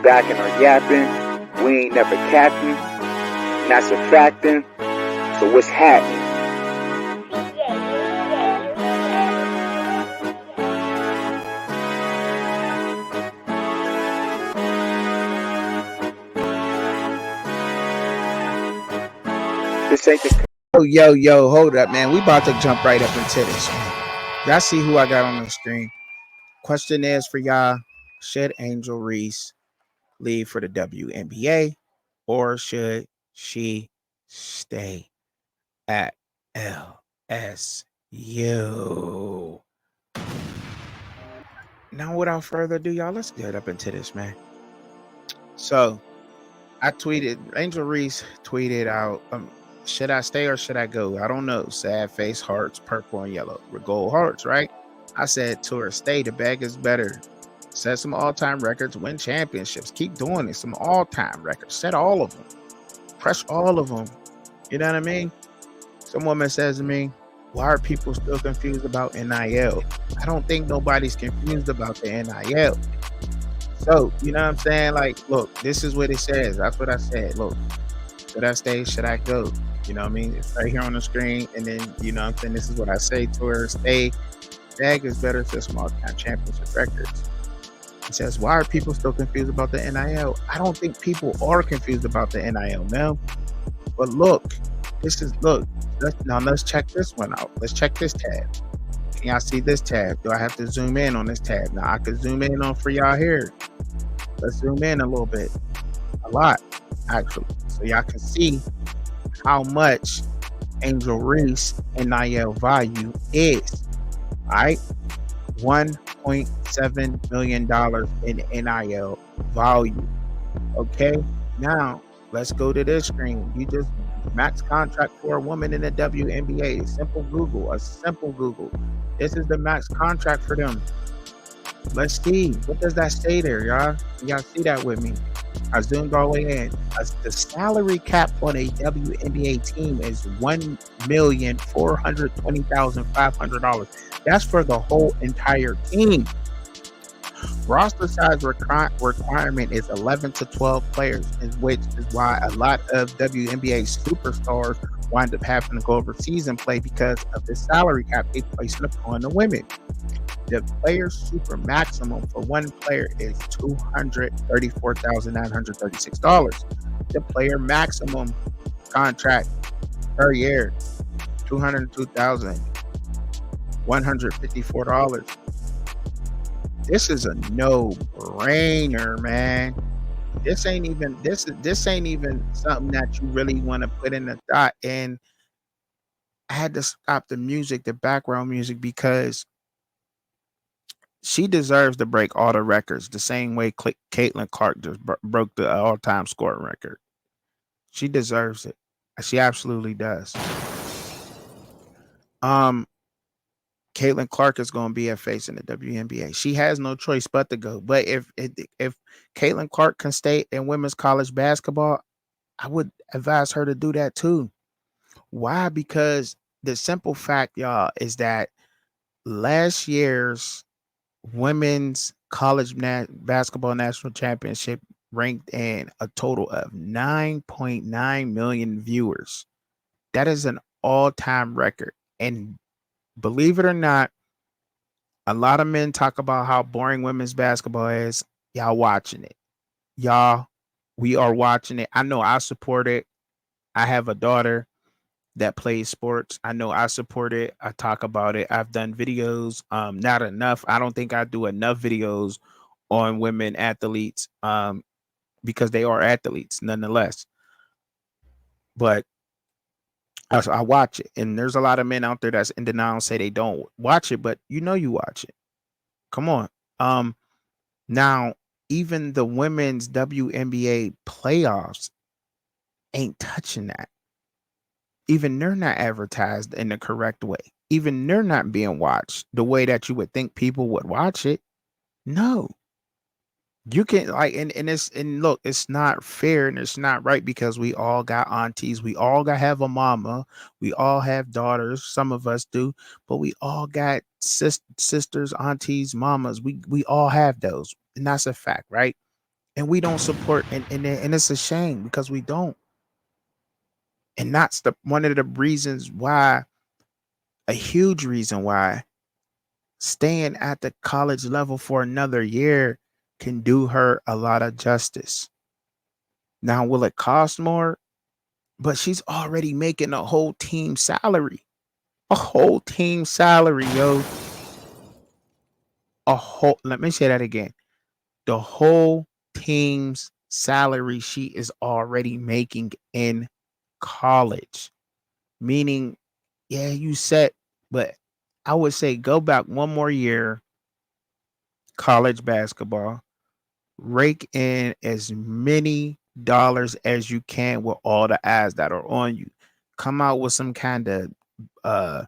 back and are yapping. We ain't never capping. And that's a factin'. So what's happening? This ain't the... Yo, hold up, man. We about to jump right up into this. Y'all see who I got on the screen. Question is for y'all: should Angel Reese leave for the WNBA, or should she stay at LSU? Now, without further ado, y'all, let's get up into this, man. So, I tweeted, Angel Reese tweeted out, should I stay or should I go? I don't know. Sad face, hearts, purple and yellow. With gold hearts, right? I said to her, stay. The bag is better. Set some all-time records. Win championships. Keep doing it. Some all-time records. Set all of them. Crush all of them. You know what I mean? Some woman says to me, why are people still confused about NIL? I don't think nobody's confused about the NIL. So, you know what I'm saying? Like, look, this is what it says. That's what I said. Look, should I stay? Should I go? You know what I mean? It's right here on the screen. And then, you know what I'm saying? This is what I say to her. Stay. Bag is better to small-time championship records. It says, why are people still confused about the NIL? I don't think people are confused about the NIL, man. But look, let's check this one out. Let's check this tab. Can y'all see this tab? Do I have to zoom in on this tab? Now, I can zoom in on for y'all here. Let's zoom in a little bit. A lot, actually. So y'all can see how much Angel Reese NIL value is. All right, $1.7 million in NIL value. Okay, now let's go to this screen. You just max contract for a woman in the WNBA. Simple Google. This is the max contract for them. Let's see. What does that say there, y'all? Y'all see that with me? I zoomed all the way in. The salary cap on a WNBA team is $1,420,500. That's for the whole entire team. Roster size requirement is 11 to 12 players, which is why a lot of WNBA superstars wind up having to go overseas and play because of the salary cap they placing upon the women. The player super maximum for one player is $234,936. The player maximum contract per year, $202,154. This is a no-brainer, man. This ain't even something that you really want to put in the thought. And I had to stop the background music, because she deserves to break all the records the same way Caitlin Clark just broke the all-time scoring record. She deserves it. She absolutely does. Caitlin Clark is going to be a face in the WNBA. She has no choice but to go. But if Caitlin Clark can stay in women's college basketball, I would advise her to do that too. Why? Because the simple fact, y'all, is that last year's women's college basketball national championship ranked in a total of 9.9 million viewers. That is an all-time record. And believe it or not, a lot of men talk about how boring women's basketball is. Y'all watching it. Y'all, we are watching it. I know I support it. I have a daughter that plays sports. I know I support it. I talk about it. I've done videos. Not enough. I don't think I do enough videos on women athletes, because they are athletes nonetheless. But I watch it, and there's a lot of men out there that's in denial and say they don't watch it, but you watch it. Come on. Now, even the women's WNBA playoffs ain't touching that. Even they're not advertised in the correct way. Even they're not being watched the way that you would think people would watch it. No. You can look, it's not fair and it's not right, because we all got aunties, we all have a mama, we all have daughters, some of us do, but we all got sisters, aunties, mamas. We all have those, and that's a fact, right? and we don't support, and it's a shame because we don't. And that's the one of the reasons why, a huge reason why staying at the college level for another year can do her a lot of justice. Now, will it cost more? But she's already making a whole team salary. A whole team salary, yo. Let me say that again. The whole team's salary she is already making in college. Meaning, yeah, you said, but I would say go back one more year, college basketball, rake in as many dollars as you can with all the ads that are on you. Come out with some kind of uh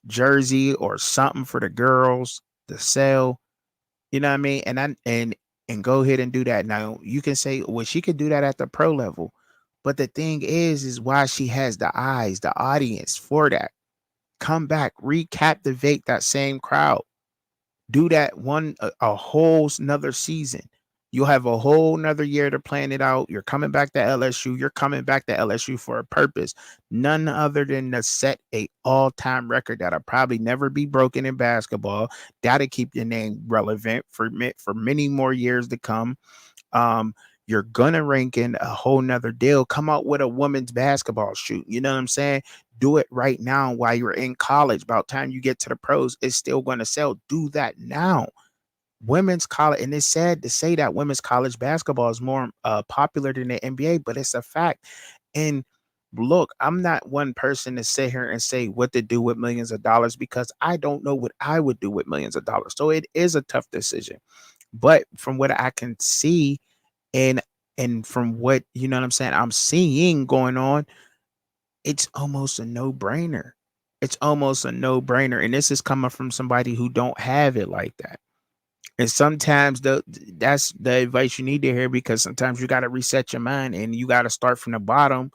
jersey or something for the girls to sell. You know what I mean? And go ahead and do that. Now you can say, well, she could do that at the pro level. But the thing is why she has the eyes, the audience for that. Come back, recaptivate that same crowd. Do that a whole another season. You'll have a whole nother year to plan it out. You're coming back to LSU. You're coming back to LSU for a purpose. None other than to set a all-time record that'll probably never be broken in basketball. That'll keep your name relevant for many more years to come. um you're gonna rank in a whole nother deal. Come out with a women's basketball shoot. You know what I'm saying? Do it right now while you're in college. About time you get to the pros, it's still gonna sell. Do that now. Women's college, and it's sad to say that women's college basketball is more popular than the NBA, but it's a fact. And look, I'm not one person to sit here and say what to do with millions of dollars because I don't know what I would do with millions of dollars. So it is a tough decision. But from what I can see, and from what, you know what I'm saying, I'm seeing going on, it's almost a no-brainer. It's almost a no-brainer. And this is coming from somebody who don't have it like that. And sometimes that's the advice you need to hear, because sometimes you got to reset your mind and you got to start from the bottom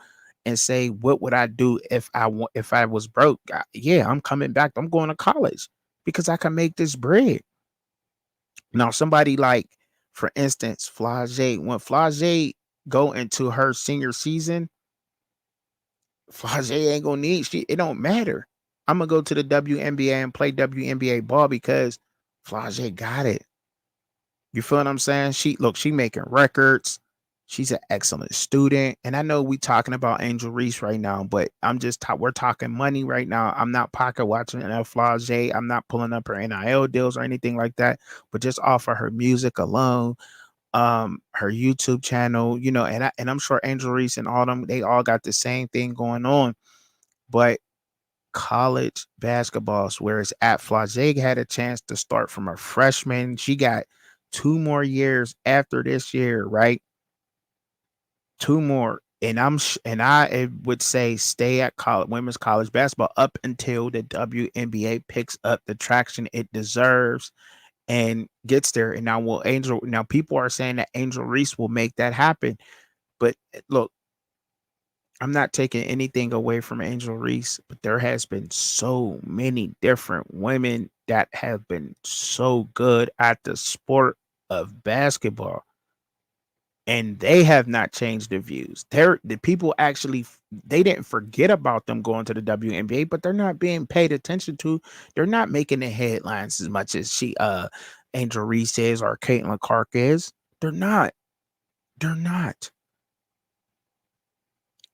and say, what would I do if I was broke? Yeah, I'm coming back. I'm going to college because I can make this bread. Now, somebody like, for instance, Flage, when Flage go into her senior season, Flage ain't gonna need shit. It don't matter. I'm gonna go to the WNBA and play WNBA ball because Flage got it. You feel what I'm saying? She making records. She's an excellent student. And I know we talking about Angel Reese right now, but we're talking money right now. I'm not pocket watching Flage. I'm not pulling up her NIL deals or anything like that, but just off of her music alone, her YouTube channel, and I'm sure Angel Reese and all them, they all got the same thing going on. But college basketball is where it's at. Flage had a chance to start from a freshman. She got 2 more years after this year, right? 2 more. And I would say stay at college, women's college basketball up until the WNBA picks up the traction it deserves and gets there. And now people are saying that Angel Reese will make that happen. But look, I'm not taking anything away from Angel Reese, but there has been so many different women that have been so good at the sport of basketball, and they have not changed their views. The people actually, they didn't forget about them going to the WNBA, but they're not being paid attention to. They're not making the headlines as much as Angel Reese is or Caitlin Clark is. They're not. They're not.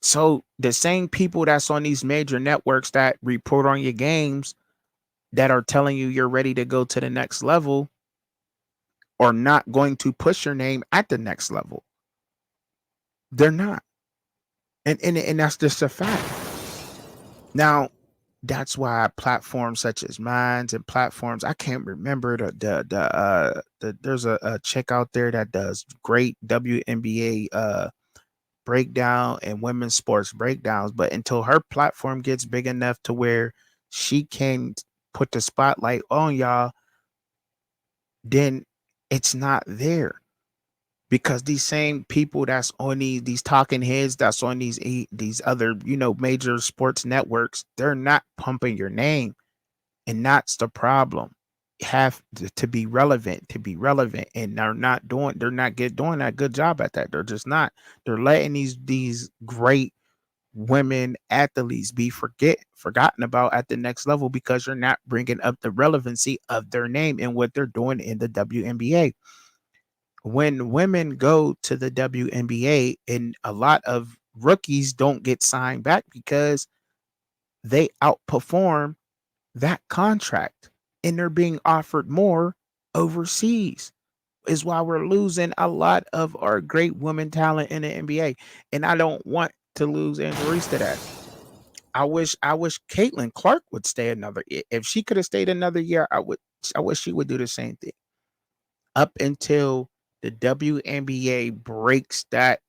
So the same people that's on these major networks that report on your games, that are telling you you're ready to go to the next level, are not going to push your name at the next level. They're not. And that's just a fact. Now, that's why platforms such as mine and platforms, I can't remember there's a chick out there that does great WNBA breakdown and women's sports breakdowns, but until her platform gets big enough to where she can put the spotlight on y'all, then it's not there. Because these same people that's on these talking heads, that's on these other, major sports networks, they're not pumping your name. And that's the problem. have to be relevant, and they're not doing that good job at that. They're just not. They're letting these great women athletes be forgotten about at the next level because you're not bringing up the relevancy of their name and what they're doing in the WNBA. When women go to the WNBA, and a lot of rookies don't get signed back because they outperform that contract and they're being offered more overseas, is why we're losing a lot of our great women talent in the NBA. And I don't want to lose Angel Reese to that. I wish Caitlin Clark would stay another year. If she could have stayed another year, I wish she would do the same thing. Up until the WNBA breaks that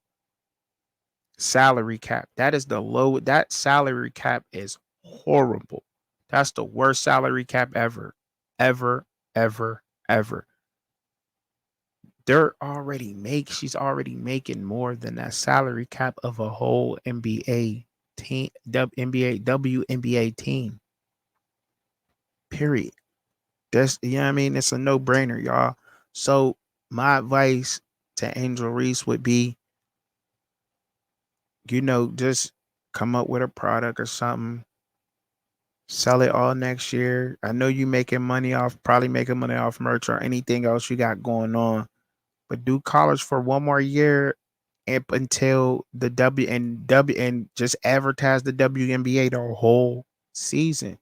salary cap. That is the low that salary cap is horrible. That's the worst salary cap ever. Ever, ever, ever. She's already making more than that salary cap of a whole NBA team, WNBA team. Period. That's, you know what I mean? It's a no-brainer, y'all. So my advice to Angel Reese would be, just come up with a product or something, sell it all next year. I know you making money off, probably making money off merch or anything else you got going on, but do college for one more year up until the and just advertise the WNBA the whole season.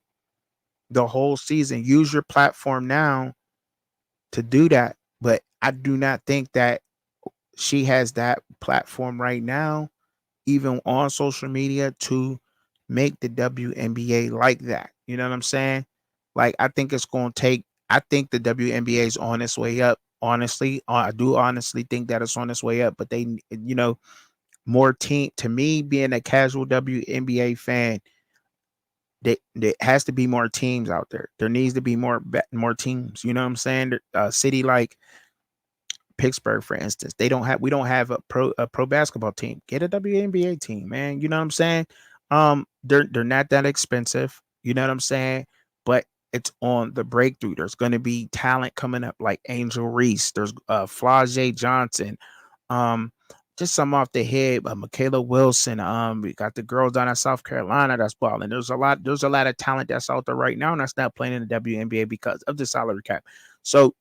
The whole season. Use your platform now to do that. But I do not think that she has that platform right now, even on social media, to make the WNBA like that. You know what I'm saying? Like, I think it's going to take, I think the WNBA is on its way up. Honestly, I do honestly think that it's on its way up, but more team, to me, being a casual WNBA fan, there has to be more teams out there. There needs to be more teams. You know what I'm saying? A city like Pittsburgh, for instance, we don't have a pro basketball team. Get a WNBA team, man. You know what I'm saying? They're not that expensive. You know what I'm saying? But it's on the breakthrough. There's going to be talent coming up like Angel Reese. There's Flau'jae Johnson. Um, just some off the head, Michaela Wilson. We got the girls down in South Carolina that's balling. There's a lot of talent that's out there right now, and that's not playing in the WNBA because of the salary cap. So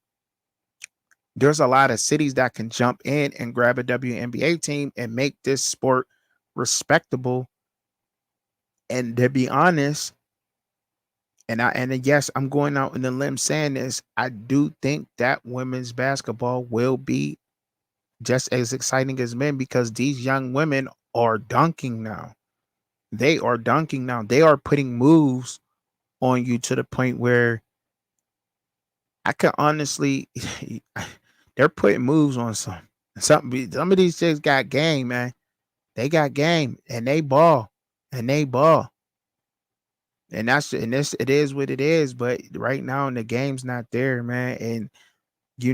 there's a lot of cities that can jump in and grab a WNBA team and make this sport respectable. And to be honest, yes, I'm going out in the limb saying this, I do think that women's basketball will be just as exciting as men because these young women are dunking now. They are dunking now. They are putting moves on you to the point where I can honestly, they're putting moves on some of these chicks got game, man. They got game and they ball and they ball. It is what it is. But right now, the game's not there, man. And she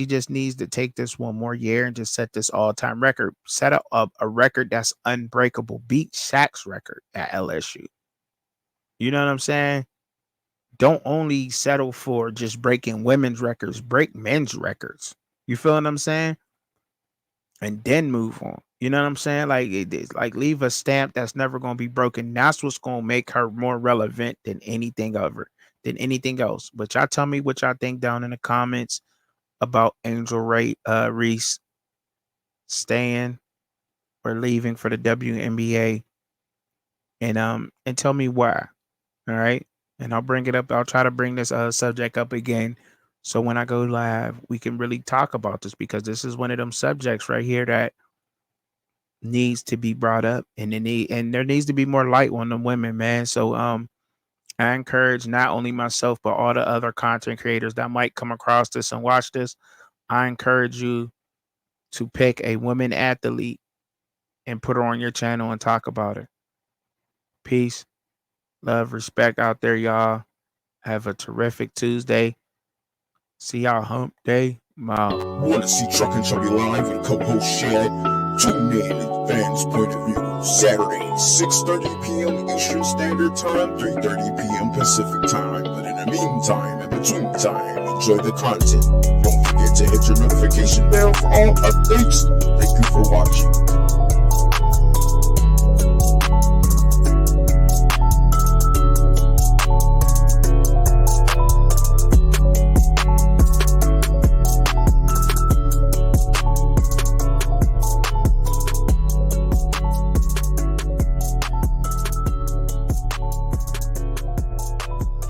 just needs to take this one more year and just set this all-time record. Set up a record that's unbreakable. Beat Shaq's record at LSU. You know what I'm saying? Don't only settle for just breaking women's records, break men's records. You feel what I'm saying? And then move on. You know what I'm saying? Like like leave a stamp that's never gonna be broken. That's what's gonna make her more relevant than anything else. But y'all tell me what y'all think down in the comments about Reese staying or leaving for the WNBA, and tell me why. All right, and I'll bring it up. I'll try to bring this subject up again, so when I go live, we can really talk about this because this is one of them subjects right here that needs to be brought up, and there needs to be more light on the women, man. So I encourage not only myself but all the other content creators that might come across this and watch this. I encourage you to pick a woman athlete and put her on your channel and talk about her. Peace, love, respect out there, y'all. Have a terrific Tuesday. See y'all hump day. Wanna see Truck and Chubby live and co-host Shannon? Tune in at Fans Point of View, Saturday, 6:30 p.m. Eastern Standard Time, 3:30 p.m. Pacific Time. But in the meantime, in between time, enjoy the content. Don't forget to hit your notification bell for all updates. Thank you for watching.